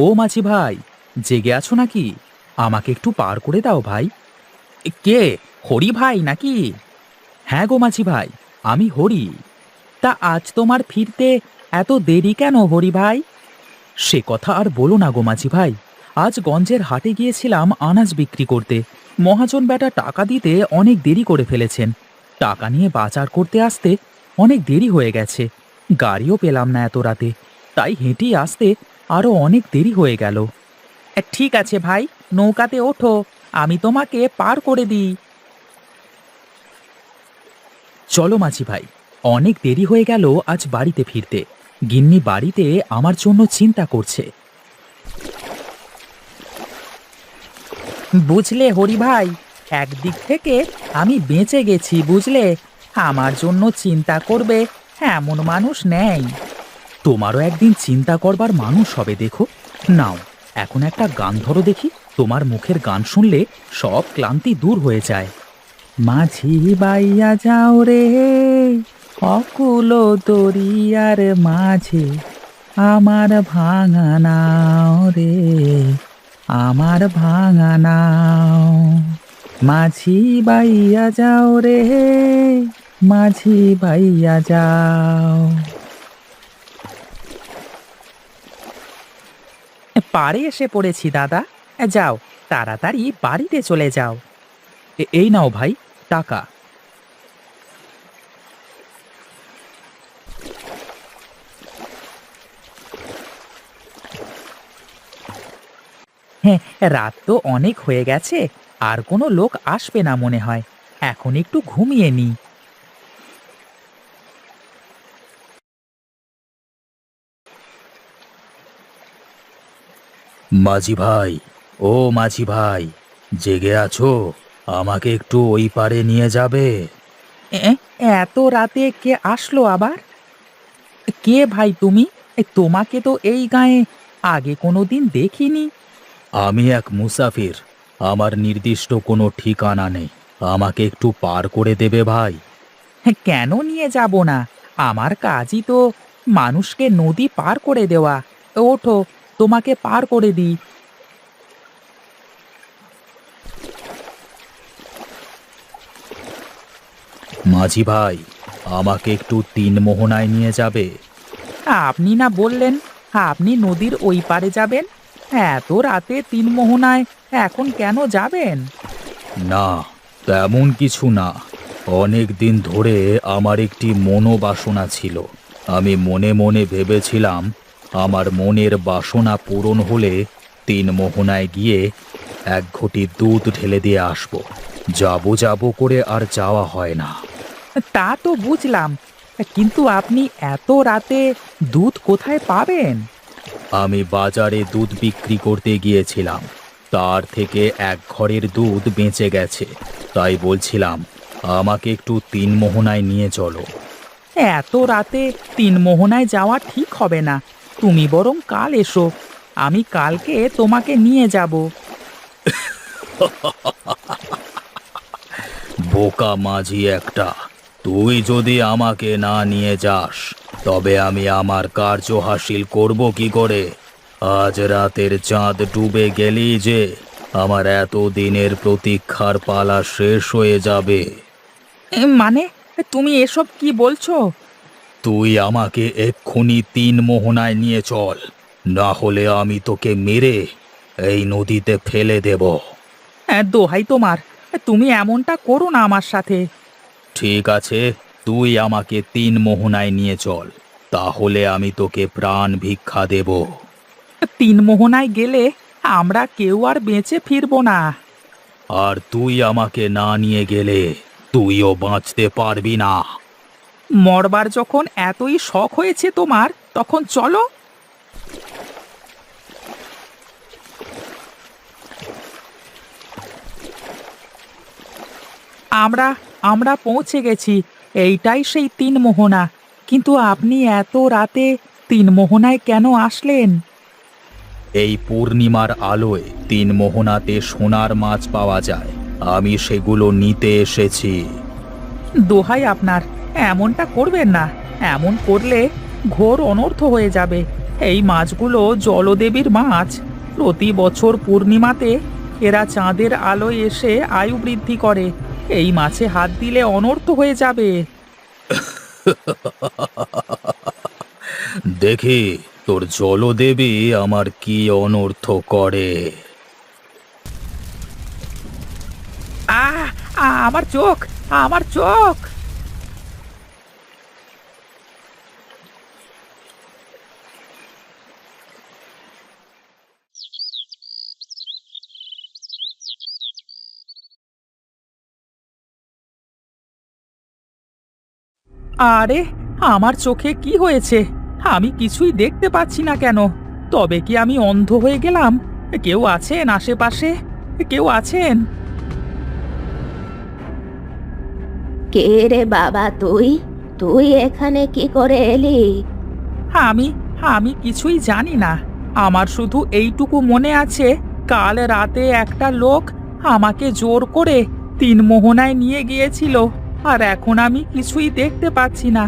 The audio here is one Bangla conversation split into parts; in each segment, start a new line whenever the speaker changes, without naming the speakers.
ও মাঝি ভাই, জেগে আছো নাকি? আমাকে একটু পার করে দাও ভাই। কে? হরি ভাই নাকি? হ্যাঁ গো মাঝি ভাই, আমি হরি। তা আজ তোমার ফিরতে এত দেরি কেন হরি ভাই? সে কথা আর বলো না গো মাঝি ভাই। আজ গঞ্জের হাটে গিয়েছিলাম আনাজ বিক্রি করতে। মহাজন বেটা টাকা দিতে অনেক দেরি করে ফেলেছেন। টাকা নিয়ে বাজার করতে আসতে অনেক দেরি হয়ে গেছে। গাড়িও পেলাম না এত রাতে, তাই হেঁটেই আসতে আরো অনেক দেরি হয়ে গেল। ঠিক আছে ভাই, নৌকাতে ওঠো, আমি তোমাকে পার করে দিই। চলো মাঝি ভাই, অনেক দেরি হয়ে গেল আজ বাড়িতে ফিরতে। গিন্নি বাড়িতে আমার জন্য চিন্তা করছে। বুঝলে হরি ভাই, একদিক থেকে আমি বেঁচে গেছি বুঝলে। আমার জন্য চিন্তা করবে এমন মানুষ নেই। তোমারও একদিন চিন্তা করবার মানুষ হবে দেখো। নাও, এখন একটা গান ধরো দেখি। তোমার মুখের গান শুনলে সব ক্লান্তি দূর হয়ে যায়। মাঝি বাইয়া যাও রে, অকুল দরিয়ার মাঝে, আমার ভাঙা নাও রে, আমার ভাঙা নাও। মাঝি বাইয়া যাও রে, মাঝি বাইয়া যাও। পাড়ে এসে পড়েছি দাদা। যাও, তাড়াতাড়ি বাড়িতে চলে যাও। এই নাও ভাই, টাকা। হ্যাঁ, রাত তো অনেক হয়ে গেছে, আর কোনো লোক আসবে না মনে হয়। এখন একটু ঘুমিয়ে নি। মাঝি ভাই, ও মাঝি ভাই, জেগে আছো? আমাকে একটু ওই পারে নিয়ে যাবে? এ, এত রাতে কে আসলো আবার? কে ভাই তুমি? তোমাকে তো এই গায়ে আগে কোনোদিন দেখিনি। আমি এক মুসাফির, আমার নির্দিষ্ট কোনো ঠিকানা নেই। আমাকে একটু পার করে দেবে ভাই? কেন নিয়ে যাব না? আমার কাজই তো মানুষকে নদী পার করে দেওয়া। ওঠো, তোমাকে পার করে দিই। মাঝি ভাই, আমাকে একটু তিন মোহনায় নিয়ে যাবে? আপনি না বললেন আপনি নদীর ওই পারে যাবেন? এত রাতে তিন মোহনায় এখন কেন যাবেন? না, তেমন কিছু না। অনেক দিন ধরে আমার একটি মনোবাসনা ছিল। আমি মনে মনে ভেবেছিলাম আমার মনের বাসনা পূরণ হলে তিন মোহনায় গিয়ে এক ঘটি দুধ ঢেলে দিয়ে আসব। যাবো যাবো করে আর যাওয়া হয় না। তা তো বুঝলাম, কিন্তু আপনি এত রাতে দুধ কোথায় পাবেন? আমি বাজারে দুধ বিক্রি করতে গিয়েছিলাম, তার থেকে এক ঘরের দুধ বেঁচে গেছে। তাই বলছিলাম আমাকে একটু তিন মোহনায় নিয়ে চলো। এত রাতে তিন মোহনায় যাওয়া ঠিক হবে না। তুমি বরং কাল এসো, আমি কালকে তোমাকে নিয়ে যাব। বোকা মাঝি একটা, তুই যদি আমাকে না নিয়ে যাস তবে আমি আমার কার্য হাসিল করব কি করে? আজ রাতের চাঁদ ডুবে গেলেই যে আমার এত দিনের প্রতীক্ষার পালা শেষ হয়ে যাবে। মানে, তুমি এসব কি বলছো? তুই আমাকে এক্ষুনি তিন মোহনায় নিয়ে চল, না হলে আমি তোকে মেরে এই নদীতে ফেলে দেব। দোহাই তোমার, তুমি এমনটা করো না আমার সাথে। ঠিক আছে, তুই আমাকে তিন মোহনায় নিয়ে চল, তাহলে আমি তোকে প্রাণ ভিক্ষা দেব। তিন মোহনায় গেলে আমরা কেউ আর বেঁচে ফিরবো না। আর তুই আমাকে না নিয়ে গেলে তুইও বাঁচতে পারবি না। মরবার যখন এতই শখ হয়েছে তোমার, তখন চলো। আমরা আমরা পৌঁছে গেছি। এইটাই সেই তিন মোহনা। কিন্তু আপনি এত রাতে তিন মোহনায় কেন আসলেন? এই পূর্ণিমার আলোয় তিন মোহনাতে সোনার মাছ পাওয়া যায়, আমি সেগুলো নিতে এসেছি। দোহাই আপনার, এমনটা করবেন না। এমন করলে ঘোর অনর্থ হয়ে যাবে। এই মাছগুলো জলদেবীর মাছ। প্রতি বছর পূর্ণিমাতে এরা চাঁদের আলোয় এসে আয়ু বৃদ্ধি করে। এই মাছে হাত দিলে অনর্থ হয়ে যাবে। দেখি তোর জলদেবী আমার কি অনর্থ করে। আহ আমার চোখ, আমার চোখ! আরে, আমার চোখে কি হয়েছে? আমি কিছুই দেখতে পাচ্ছি না কেন? তবে কি আমি অন্ধ হয়ে গেলাম? কেউ আছেন আশেপাশে? কেউ আছেন?
কে রে বাবা, তুই তুই এখানে কি করে এলি?
আমি আমি কিছুই জানি না। আমার শুধু এইটুকু মনে আছে, কাল রাতে একটা লোক আমাকে জোর করে তিন মোহনায় নিয়ে গিয়েছিল। আর এখন আমি কিছুই দেখতে পাচ্ছি না।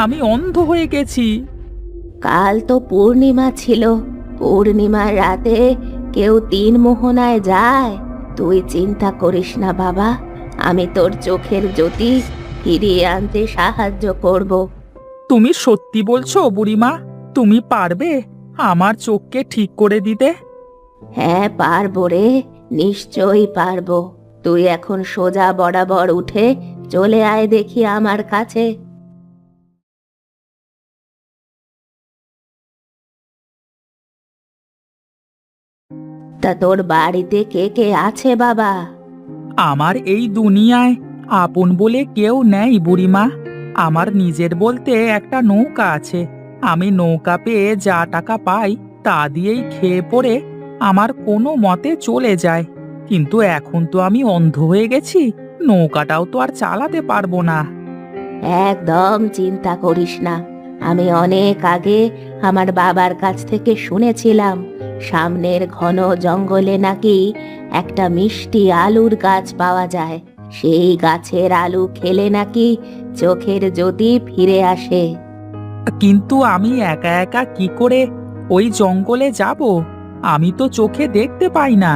আমি অন্ধ হয়ে গেছি।
কাল তো পূর্ণিমা ছিল। পূর্ণিমার রাতে কেউ তিন মোহনায় যায়? তুই চিন্তা করিস না বাবা, আমি তোর চোখের জ্যোতি ফিরিয়ে আনতে সাহায্য করব।
তুমি সত্যি বলছো বুড়িমা? তুমি পারবে আমার চোখকে ঠিক করে দিতে?
হ্যাঁ পারবো রে, নিশ্চয়ই পারবো। তুই এখন সোজা বরাবর উঠে চলে আয় দেখি আমার কাছে। তা তোর বাড়িতে কে কে আছে বাবা?
আমার এই দুনিয়ায় আপন বলে কেউ নেই বুড়িমা। আমার নিজের বলতে একটা নৌকা আছে। আমি নৌকা পেয়ে যা টাকা পাই তা দিয়েই খেয়ে পড়ে আমার কোনো মতে চলে যায়। কিন্তু এখন তো আমি অন্ধ হয়ে গেছি, নৌকাটাও তো আর চালাতে পারবো না।
একদম চিন্তা করিস না। আমি অনেক আগে আমার বাবার কাছ থেকে শুনেছিলাম সামনের ঘন জঙ্গলে নাকি একটা মিষ্টি আলুর গাছ পাওয়া যায়। সেই গাছের আলু খেলে নাকি চোখের জ্যোতি ফিরে আসে।
কিন্তু আমি একা একা কি করে ওই জঙ্গলে যাব? আমি তো চোখে দেখতে পাই না।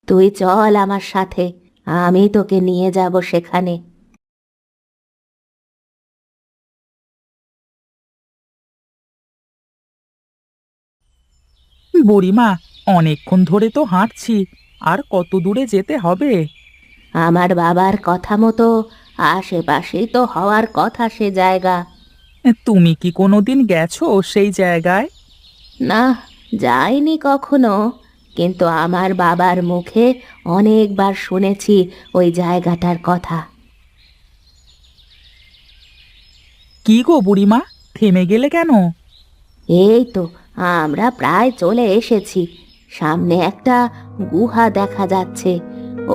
তুই চল আমার সাথে, আমি তোকে নিয়ে যাব সেখানে।
বুড়িমা, অনেকক্ষণ ধরে তো হাঁটছি, আর কত দূরে যেতে হবে?
আমার বাবার কথা মতো আশেপাশেই তো হওয়ার কথা সে জায়গা।
তুমি কি কোনোদিন গেছো সেই জায়গায়?
না, যাইনি কখনো, কিন্তু আমার বাবার মুখে অনেকবার শুনেছি ওই জায়গাটার কথা।
কি গো বুড়িমা, থেমে গেলে কেন?
এই তো আমরা প্রায় চলে এসেছি। সামনে একটা গুহা দেখা যাচ্ছে।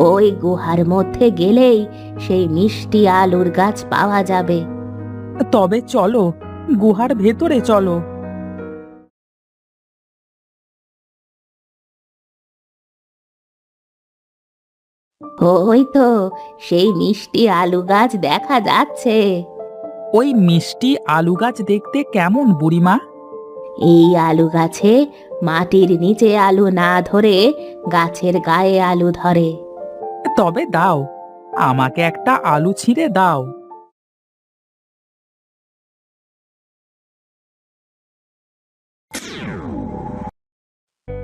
ওই গুহার মধ্যে গেলেই সেই মিষ্টি আলুর গাছ পাওয়া যাবে।
তবে চলো, গুহার ভেতরে চলো।
ওই তো সেই মিষ্টি আলু গাছ দেখা যাচ্ছে।
ওই মিষ্টি আলু গাছ দেখতে কেমন বুড়িমা?
এই আলু গাছে মাটির নিচে আলু না ধরে গাছের গায়ে আলু ধরে।
তবে দাও, আমাকে একটা আলু ছিঁড়ে দাও।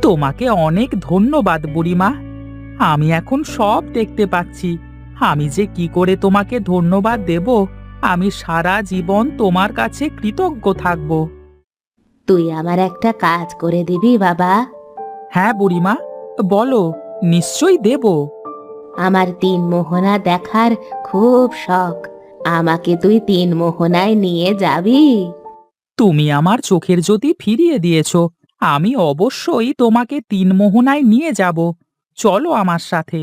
তোমাকে অনেক ধন্যবাদ বুড়িমা। আমি এখন সব দেখতে পাচ্ছি। আমি যে কি করে তোমাকে ধন্যবাদ দেব, আমি সারা জীবন তোমার কাছে কৃতজ্ঞ থাকব।
তুই আমার একটা কাজ করে দিবি বাবা?
হ্যাঁ বুড়িমা, বলো, নিশ্চয়ই দেব।
আমার তিন মোহনা দেখার খুব শখ। আমাকে তুই তিন মোহনায় নিয়ে যাবি?
তুমি আমার চোখের জ্যোতি ফিরিয়ে দিয়েছ, আমি অবশ্যই তোমাকে তিন মোহনায় নিয়ে যাব। চলো আমার সাথে।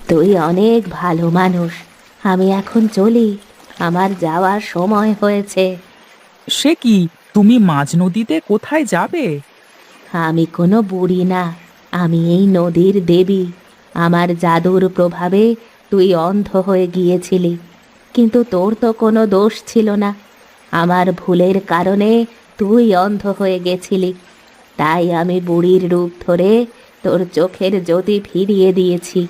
তুই অনেক ভালো মানুষ। আমি এখন চলি, আমার যাওয়ার সময় হয়েছে।
সে কি, তুমি মাঝ নদীতে কোথায় যাবে?
আমি কোনো বুড়ি না, আমি এই নদীর দেবী। আমার জাদুর প্রভাবে তুই অন্ধ হয়ে গিয়েছিলি, কিন্তু তোর তো কোনো দোষ ছিল না। আমার ভুলের কারণে তুই অন্ধ হয়ে গেছিলি, তাই আমি বুড়ির রূপ ধরে তোর চোখের জ্যোতি ফিরিয়ে দিয়েছি।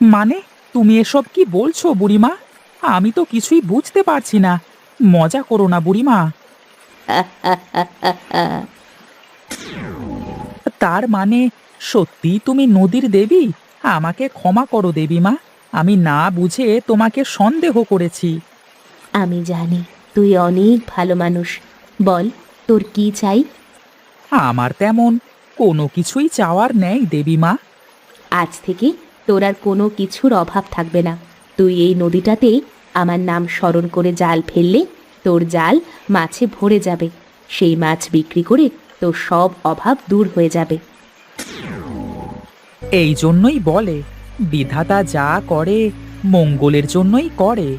মানে, তুমি এসব কি বলছো বুড়িমা? আমি তো কিছুই বুঝতে পারছি না। মজা করো না বুড়িমা। তার মানে সত্যি তুমি নদীর দেবী? আমাকে ক্ষমা করো দেবীমা, আমি না বুঝে তোমাকে সন্দেহ করেছি।
আমি জানি তুই অনেক ভালো মানুষ। বল, তোর কি চাই?
আমার তেমন কোনো কিছুই চাওয়ার নেই দেবীমা।
আজ থেকে তোর আর কোনো কিছুর অভাব থাকবে না। তুই এই নদীটাতে আমার নাম স্মরণ করে জাল ফেললে তোর জাল মাছে ভরে যাবে। সেই মাছ বিক্রি করে তোর সব অভাব দূর হয়ে যাবে।
এই জন্যই বলে, বিধাতা যা করে মঙ্গলের জন্যই করে।